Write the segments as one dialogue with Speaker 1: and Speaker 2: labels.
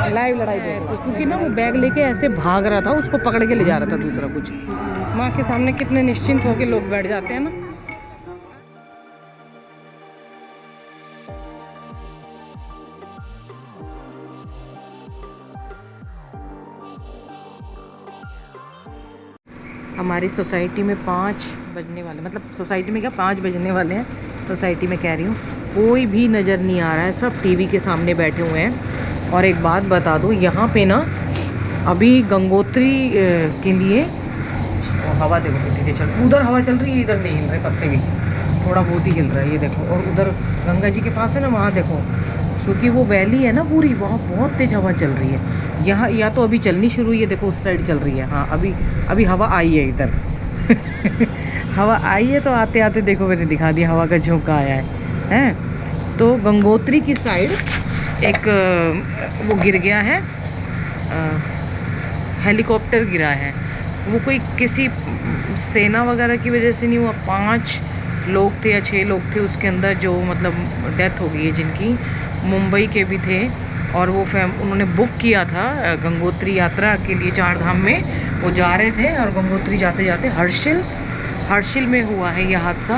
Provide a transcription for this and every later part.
Speaker 1: Live लड़ाई देखो, क्योंकि ना वो बैग लेके ऐसे भाग रहा था, उसको पकड़ के ले जा रहा था दूसरा कुछ। माँ के सामने कितने निश्चिंत होके लोग बैठ जाते हैं ना। हमारी सोसाइटी में 5 बजने वाले, मतलब सोसाइटी में क्या 5 बजने वाले हैं, सोसाइटी में कह रही हूँ। कोई भी नज़र नहीं आ रहा है, सब टीवी के सामने बैठे हुए हैं। और एक बात बता दूँ, यहाँ पे ना अभी गंगोत्री के लिए हवा देखो कितनी तेज चल रही है। उधर हवा चल रही है, इधर नहीं हिल रहे पत्ते भी, थोड़ा बहुत ही हिल रहा है ये देखो। और उधर गंगा जी के पास है ना, वहाँ देखो, क्योंकि वो वैली है ना पूरी, वहाँ बहुत तेज़ हवा चल रही है। यहाँ या तो अभी चलनी शुरू हुई है, देखो उस साइड चल रही है। हाँ अभी हवा आई है इधर। हवा आई है, तो आते आते देखो मैंने दिखा दिया हवा का झोंका आया है। तो गंगोत्री की साइड एक वो गिर गया है, हेलीकॉप्टर गिरा है। वो कोई किसी सेना वगैरह की वजह से नहीं हुआ, 5 लोग थे या 6 लोग थे उसके अंदर, जो मतलब डेथ हो गई है जिनकी, मुंबई के भी थे। और वो उन्होंने बुक किया था गंगोत्री यात्रा के लिए, 4 धाम में वो जा रहे थे। और गंगोत्री जाते जाते हर्षिल में हुआ है यह हादसा।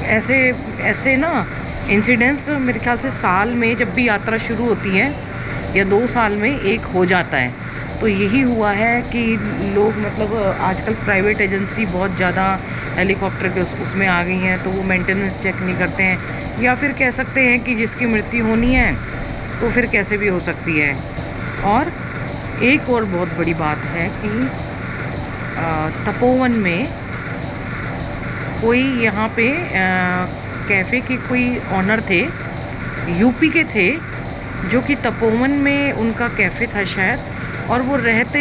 Speaker 1: ऐसे ना इंसिडेंट्स मेरे ख्याल से साल में जब भी यात्रा शुरू होती है या 2 साल में एक हो जाता है। तो यही हुआ है कि लोग मतलब आजकल प्राइवेट एजेंसी बहुत ज़्यादा हेलीकॉप्टर के उसमें आ गई हैं, तो वो मेंटेनेंस चेक नहीं करते हैं, या फिर कह सकते हैं कि जिसकी मृत्यु होनी है तो फिर कैसे भी हो सकती है। और एक और बहुत बड़ी बात है कि तपोवन में कोई यहाँ पे कैफ़े के कोई ऑनर थे, यूपी के थे, जो कि तपोवन में उनका कैफ़े था शायद, और वो रहते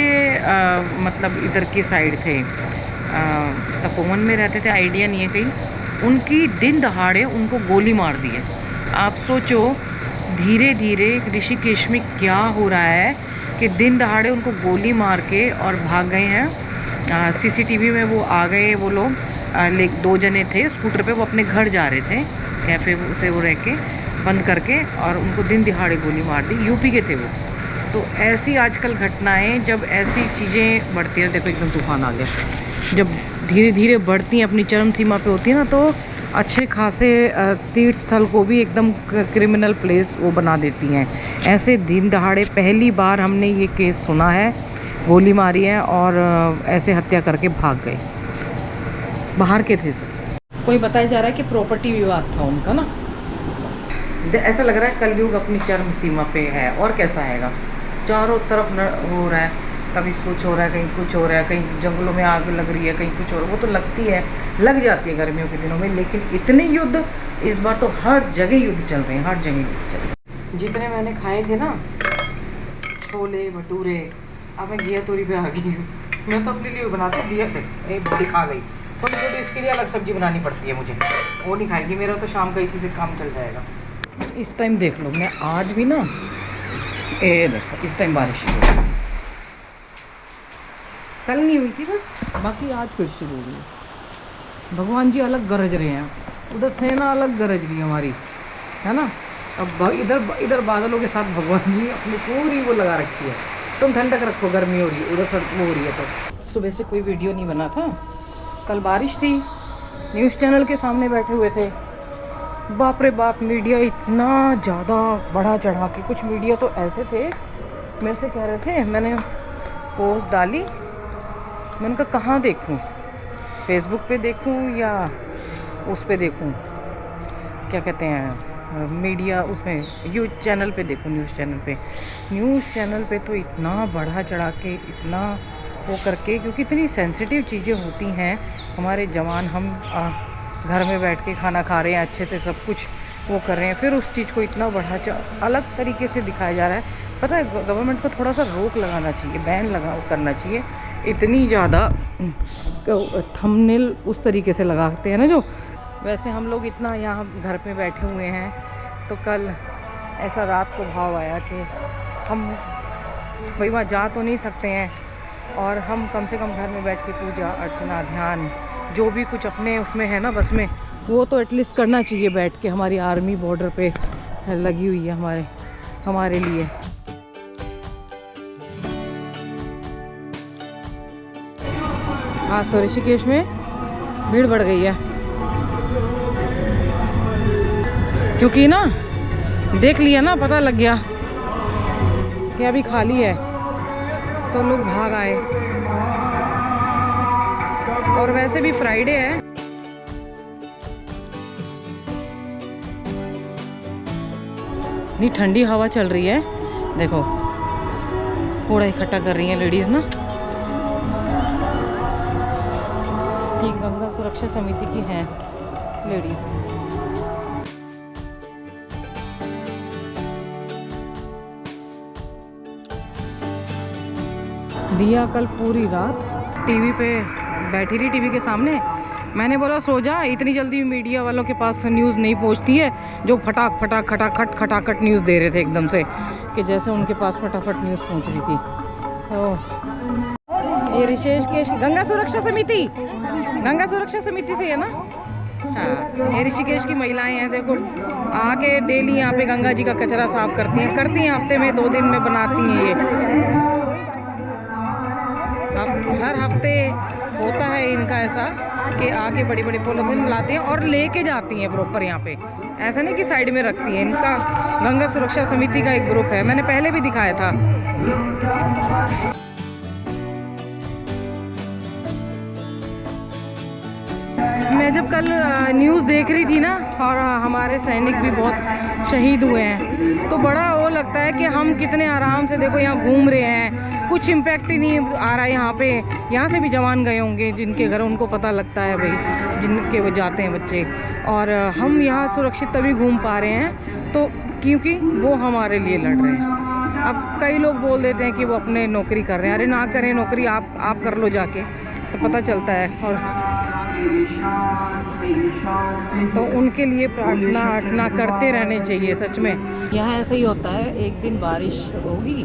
Speaker 1: मतलब इधर की साइड थे, तपोवन में रहते थे, आइडिया नहीं है कहीं। उनकी दिन दहाड़े उनको गोली मार दी है। आप सोचो धीरे धीरे ऋषिकेश में क्या हो रहा है कि दिन दहाड़े उनको गोली मार के और भाग गए हैं। सीसीटीवी में वो आ गए, वो लोग 2 जने थे स्कूटर पे, वो अपने घर जा रहे थे, कैफ़े से वो रह के बंद करके, और उनको दिन दिहाड़े गोली मार दी। यूपी के थे वो। तो ऐसी आजकल घटनाएं, जब ऐसी चीज़ें बढ़ती हैं, देखो एकदम तूफान आ गया, जब धीरे धीरे बढ़ती हैं, अपनी चरम सीमा पे होती है ना, तो अच्छे खासे तीर्थ स्थल को भी एकदम क्रिमिनल प्लेस वो बना देती हैं। ऐसे दिन दहाड़े पहली बार हमने ये केस सुना है, गोली मारी है और ऐसे हत्या करके भाग गए। बाहर के थे सब। कोई बताया जा रहा है कि प्रॉपर्टी विवाद था उनका ना। ऐसा लग रहा है कलयुग अपनी चरम सीमा पे है, और कैसा आएगा। चारों तरफ हो रहा है, कभी कुछ हो रहा है, कहीं कुछ हो रहा है, कहीं जंगलों में आग लग रही है, कहीं कुछ हो रहा है। वो तो लगती है, लग जाती है गर्मियों के दिनों में, लेकिन इतने युद्ध इस बार तो हर जगह युद्ध चल रहे हैं, हर जगह युद्ध चल रहे हैं। जितने मैंने खाए थे ना छोले भटूरे, अब मैं घिया तोरी पे आ गई हूँ। मैं तो अपने लिए बनाती घिया, दिखा गई थोड़ी थोड़ी, इसके लिए अलग सब्जी बनानी पड़ती है मुझे, वो नहीं खाएगी। मेरा तो शाम का इसी से काम चल जाएगा। इस टाइम देख लो, मैं आज भी ना देखो इस टाइम बारिश शुरू हो गई, कल नहीं हुई थी बस, बाकी आज फिर शुरू हो गई। भगवान जी अलग गरज रहे हैं, उधर सेना अलग गरज रही है हमारी, है ना। अब इधर बादलों के साथ भगवान जी अपनी पूरी वो लगा रखी है। तुम ठंडक रखो, गर्मी हो रही है, उधर वो हो रही है। तो सुबह से कोई वीडियो नहीं बना था, कल बारिश थी, न्यूज़ चैनल के सामने बैठे हुए थे। बाप रे बाप, मीडिया इतना ज़्यादा बढ़ा चढ़ा के, कुछ मीडिया तो ऐसे थे मेरे से कह रहे थे, मैंने पोस्ट डाली, मैंने कहा कहाँ देखूँ, फेसबुक पे देखूँ या उस पे देखूँ, क्या कहते हैं मीडिया, उसमें न्यूज़ चैनल पे देखूँ। न्यूज़ चैनल पे तो इतना बढ़ा चढ़ा के, इतना वो करके, क्योंकि इतनी सेंसिटिव चीज़ें होती हैं। हमारे जवान, हम घर में बैठ के खाना खा रहे हैं, अच्छे से सब कुछ वो कर रहे हैं, फिर उस चीज़ को इतना अलग तरीके से दिखाया जा रहा है। पता है, गवर्नमेंट को थोड़ा सा रोक लगाना चाहिए, बैन करना चाहिए। इतनी ज़्यादा थंबनेल उस तरीके से लगाते हैं ना, जो वैसे हम लोग इतना यहाँ घर पे बैठे हुए हैं। तो कल ऐसा रात को भाव आया कि हम भाई वहाँ जा तो नहीं सकते हैं, और हम कम से कम घर में बैठ के पूजा अर्चना ध्यान जो भी कुछ अपने उसमें है ना बस में, वो तो एटलीस्ट करना चाहिए बैठ के। हमारी आर्मी बॉर्डर पे लगी हुई है हमारे लिए। आज तो ऋषिकेश में भीड़ बढ़ गई है, क्योंकि ना देख लिया ना, पता लग गया कि अभी खाली है तो लोग भाग आए। और वैसे भी फ्राइडे है। इतनी ठंडी हवा चल रही है, देखो कूड़ा इकट्ठा कर रही है लेडीज ना। ये गंगा सुरक्षा समिति की हैं लेडीज। दिया कल पूरी रात टीवी पे बैठी रही, टीवी के सामने। मैंने बोला सो जा, इतनी जल्दी मीडिया वालों के पास न्यूज़ नहीं पहुंचती है। जो फटाक फटाक खटाखट न्यूज़ दे रहे थे एकदम से, कि जैसे उनके पास फटाफट न्यूज़ पहुंच रही थी। तो ये ऋषिकेश की गंगा सुरक्षा समिति से है ना। हाँ, ये ऋषिकेश की महिलाएं हैं, देखो आके डेली यहाँ पे गंगा जी का कचरा साफ करती हैं हफ्ते में 2 दिन में बनाती हैं। ये हर हफ्ते होता है इनका ऐसा कि आके बड़ी बड़ी पॉलिथीन लाती हैं और लेके जाती हैं प्रॉपर यहाँ पे। ऐसा नहीं कि साइड में रखती हैं। इनका गंगा सुरक्षा समिति का एक ग्रुप है, मैंने पहले भी दिखाया था। मैं जब कल न्यूज़ देख रही थी ना, और हमारे सैनिक भी बहुत शहीद हुए हैं, तो बड़ा वो लगता है कि हम कितने आराम से देखो यहाँ घूम रहे हैं, कुछ इम्पैक्ट ही नहीं आ रहा है यहाँ पे। यहाँ से भी जवान गए होंगे जिनके घर, उनको पता लगता है भाई, जिनके वो जाते हैं बच्चे। और हम यहाँ सुरक्षित तभी घूम पा रहे हैं तो क्योंकि वो हमारे लिए लड़ रहे हैं। अब कई लोग बोल देते हैं कि वो अपने नौकरी कर रहे हैं। अरे ना करें नौकरी, आप कर लो जाके, तो पता चलता है। और तो उनके लिए प्रार्थना करते रहने चाहिए सच में। यहाँ ऐसा ही होता है, एक दिन बारिश होगी,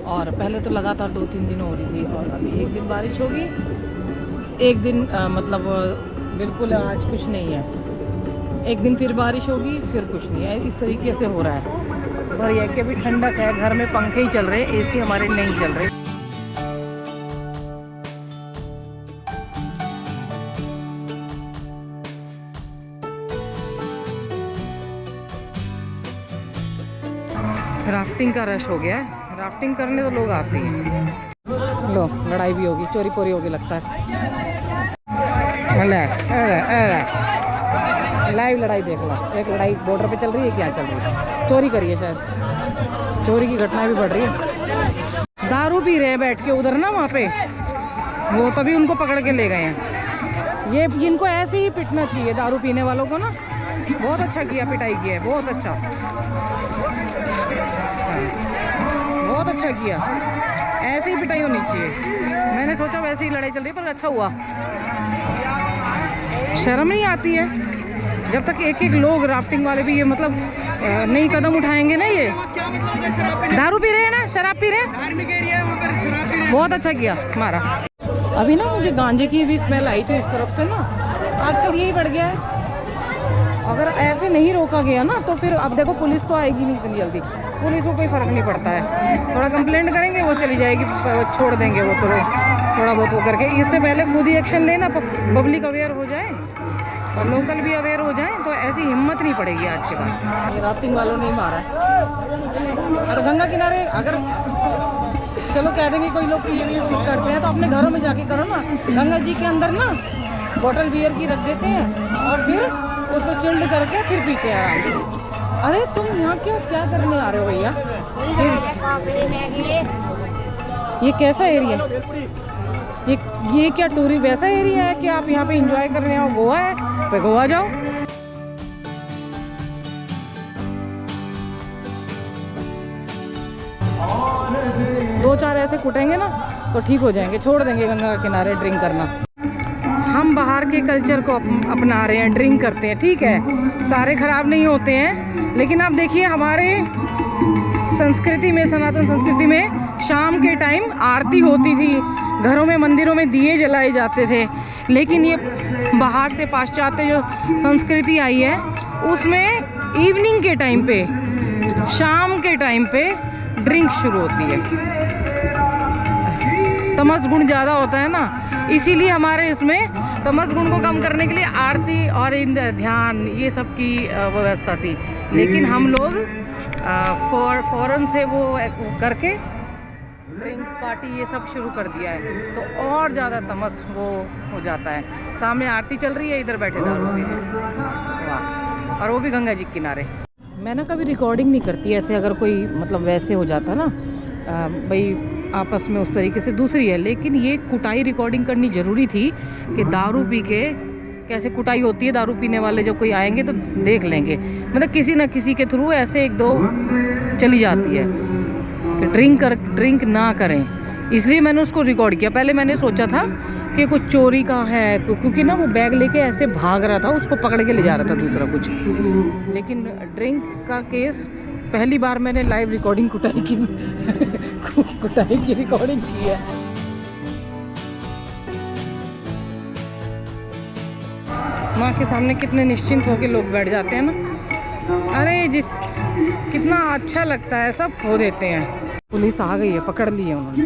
Speaker 1: और पहले तो लगातार 2-3 दिन हो रही थी, और अभी एक दिन बारिश होगी, एक दिन मतलब बिल्कुल आज कुछ नहीं है, एक दिन फिर बारिश होगी, फिर कुछ नहीं है। इस तरीके से हो रहा है। पर यह कि अभी ठंडक है, घर में पंखे ही चल रहे हैं, एसी हमारे नहीं चल रहे। राफ्टिंग का रश हो गया है, राफ्टिंग करने तो लोग आते हैं। लो लड़ाई भी होगी, चोरी पोरी होगी लगता है। लाइव लड़ाई देख लो, एक लड़ाई बॉर्डर पे चल रही है, क्या चल रही है, चोरी करी है शायद, चोरी की घटना भी बढ़ रही है। दारू पी रहे हैं बैठ के उधर ना वहाँ पे, वो तभी उनको पकड़ के ले गए हैं। ये इनको ऐसे ही पिटना चाहिए दारू पीने वालों को ना। बहुत अच्छा किया, पिटाई किया है, बहुत अच्छा, बहुत अच्छा किया। ऐसे ही पिटाई होनी चाहिए। मैंने सोचा वैसे ही लड़ाई चल रही है, पर अच्छा हुआ। शर्म नहीं आती है जब तक एक लोग राफ्टिंग वाले भी ये मतलब नई कदम उठाएंगे ना। ये दारू पी रहे हैं ना, शराब पी रहे हैं, बहुत अच्छा किया हमारा। अभी ना मुझे गांजे की भी स्मेल आई थी इस तरफ से ना। आजकल यही बढ़ गया है। अगर ऐसे नहीं रोका गया ना तो फिर अब देखो पुलिस तो आएगी नहीं इतनी जल्दी, पुलिस को कोई फ़र्क नहीं पड़ता है। थोड़ा कंप्लेंट करेंगे वो चली जाएगी, छोड़ देंगे वो तो थोड़ा बहुत वो करके। इससे पहले खुद ही एक्शन लेना, पब्लिक अवेयर हो जाए और लोकल भी अवेयर हो जाए, तो ऐसी हिम्मत नहीं पड़ेगी आज के बाद। ये राफ्टिंग वालों ने मारा है। और गंगा किनारे अगर चलो कह देंगे कोई लोग करते हैं तो अपने घरों में जाके करो ना। गंगा जी के अंदर ना बोतल बियर की रख देते हैं और फिर उसको चिल्ड करके फिर पीते हैं आराम से। अरे तुम यहाँ क्या करने आ रहे हो भैया? ये कैसा एरिया? ये क्या टूरिस्ट वैसा एरिया है कि आप यहाँ पे एंजॉय करने आओ? गोवा है तो गोवा जाओ। दो चार ऐसे कुटेंगे ना तो ठीक हो जाएंगे, छोड़ देंगे गंगा के किनारे ड्रिंक करना। हम बाहर के कल्चर को अपना रहे हैं, ड्रिंक करते हैं, ठीक है, सारे खराब नहीं होते हैं। लेकिन आप देखिए हमारे संस्कृति में, सनातन संस्कृति में शाम के टाइम आरती होती थी, घरों में मंदिरों में दिए जलाए जाते थे। लेकिन ये बाहर से पाश्चात्य जो संस्कृति आई है उसमें इवनिंग के टाइम पे शाम के टाइम पे ड्रिंक शुरू होती है। तमस गुण ज़्यादा होता है ना, इसीलिए हमारे इसमें तमस गुण को कम करने के लिए आरती और इन ध्यान ये सब की व्यवस्था थी, लेकिन हम लोग फौरन से वो करके ड्रिंक पार्टी ये सब शुरू कर दिया है, तो और ज़्यादा तमस वो हो जाता है। सामने आरती चल रही है, इधर बैठे दारू पी रहे हैं, वाह, और वो भी गंगा जी के किनारे। मैं ना कभी रिकॉर्डिंग नहीं करती ऐसे, अगर कोई मतलब वैसे हो जाता ना भाई आपस में उस तरीके से, दूसरी है, लेकिन ये कुटाई रिकॉर्डिंग करनी ज़रूरी थी कि दारू पी के कैसे कुटाई होती है। दारू पीने वाले जब कोई आएंगे तो देख लेंगे, मतलब किसी ना किसी के थ्रू ऐसे एक दो चली जाती है कि ड्रिंक ना करें, इसलिए मैंने उसको रिकॉर्ड किया। पहले मैंने सोचा था कि कुछ चोरी का है, क्योंकि ना वो बैग लेके ऐसे भाग रहा था, उसको पकड़ के ले जा रहा था दूसरा कुछ, लेकिन ड्रिंक का केस पहली बार मैंने लाइव रिकॉर्डिंग कुटाई की रिकॉर्डिंग की है। माँ के सामने कितने निश्चिंत होकर लोग बैठ जाते हैं ना, अरे कितना अच्छा लगता है, सब खो देते हैं। पुलिस आ गई है, पकड़ ली है उन्होंने।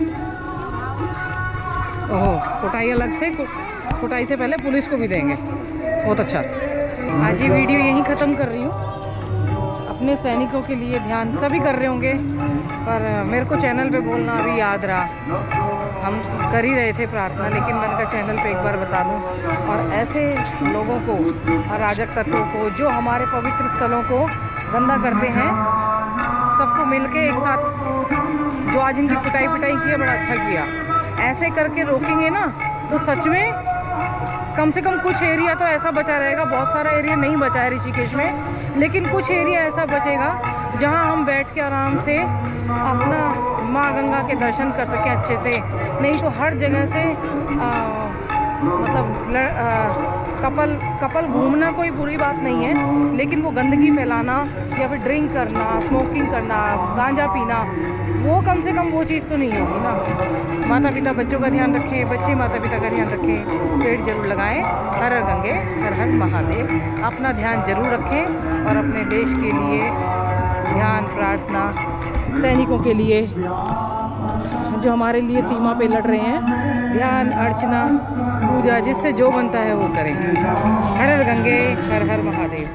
Speaker 1: ओह, कुटाई अलग से, कुटाई से पहले पुलिस को भी देंगे, बहुत अच्छा। आज ये वीडियो यहीं ख़त्म कर रही हूँ। अपने सैनिकों के लिए ध्यान सभी कर रहे होंगे, पर मेरे को चैनल पे बोलना अभी याद रहा। हम कर ही रहे थे प्रार्थना, लेकिन मैंने कहा चैनल पे एक बार बता दूं। और ऐसे लोगों को, अराजक तत्वों को, जो हमारे पवित्र स्थलों को गंदा करते हैं, सबको मिलके एक साथ, जो आज इनकी कुटाई पिटाई की है, बड़ा अच्छा किया। ऐसे करके रोकेंगे ना तो सच में कम से कम कुछ एरिया तो ऐसा बचा रहेगा। बहुत सारा एरिया नहीं बचा है ऋषिकेश में, लेकिन कुछ एरिया ऐसा बचेगा जहां हम बैठ के आराम से अपना माँ गंगा के दर्शन कर सकें अच्छे से। नहीं तो हर जगह से मतलब कपल घूमना कोई बुरी बात नहीं है, लेकिन वो गंदगी फैलाना या फिर ड्रिंक करना, स्मोकिंग करना, गांजा पीना, वो कम से कम वो चीज़ तो नहीं होगी ना। माता पिता बच्चों का ध्यान रखें, बच्चे माता पिता का ध्यान रखें, पेड़ जरूर लगाएं। हर हर गंगे, हर हर महादेव। अपना ध्यान जरूर रखें और अपने देश के लिए ध्यान, प्रार्थना, सैनिकों के लिए जो हमारे लिए सीमा पे लड़ रहे हैं, ध्यान, अर्चना, पूजा, जिससे जो बनता है वो करें। हर हर गंगे, हर हर महादेव।